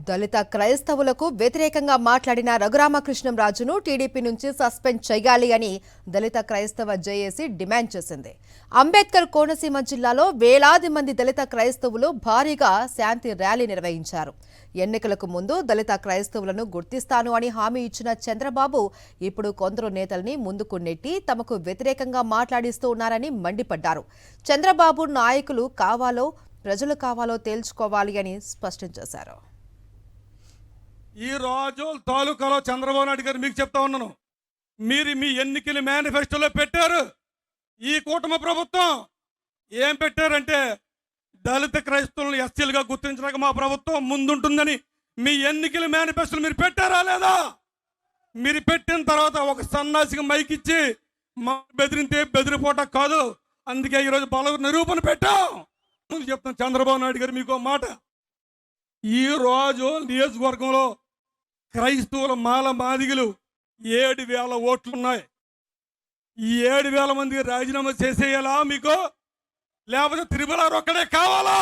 దళిత క్రైస్తవులకు వ్యతిరేకంగా మాట్లాడిన రఘురామకృష్ణంరాజును టీడీపీ నుంచి సస్పెండ్ చేయాలి అని దళిత క్రైస్తవ జేఏసీ డిమాండ్ చేసింది. అంబేద్కర్ కోనసీమ జిల్లాలో వేలాది మంది దళిత క్రైస్తవులు భారీగా శాంతి ర్యాలీ నిర్వహించారు. ఎన్నికలకు ముందు దళిత క్రైస్తవులను గుర్తిస్తాను అని హామీ ఇచ్చిన చంద్రబాబు ఇప్పుడు కొందరు నేతల్ని ముందుకు నెట్టి తమకు వ్యతిరేకంగా మాట్లాడిస్తూ ఉన్నారని మండిపడ్డారు. చంద్రబాబు నాయకులు కావాలో ప్రజలు కావాలో తేల్చుకోవాలి అని స్పష్టం చేశారు. ఈ రోజు తాలూకాలో చంద్రబాబు నాయుడు గారు మీకు చెప్తా ఉన్నాను, మీరు మీ ఎన్నికల మేనిఫెస్టోలో పెట్టారు. ఈ కూటమి ప్రభుత్వం ఏం పెట్టారంటే దళిత క్రైస్తవులను ఎస్సీలుగా గుర్తించడానికి మా ప్రభుత్వం ముందుంటుందని మీ ఎన్నికల మేనిఫెస్టోలు మీరు పెట్టారా లేదా? మీరు పెట్టిన తర్వాత ఒక సన్నాసికి మైక్ ఇచ్చి మా బెదిరింతే బెదిరిపోట కాదు, అందుకే ఈరోజు బల నిరూపణ పెట్టాం. చెప్తాను చంద్రబాబు నాయుడు గారు మీకు మాట, ఈ రోజు నియోజకవర్గంలో క్రైస్తవుల మాల మాదిగలు 7,000 ఓట్లున్నాయి. ఈ 7,000 మందికి రాజీనామా చేసేయాలా మీకు, లేకపోతే తిరుమల ఒక్కడే కావాలా?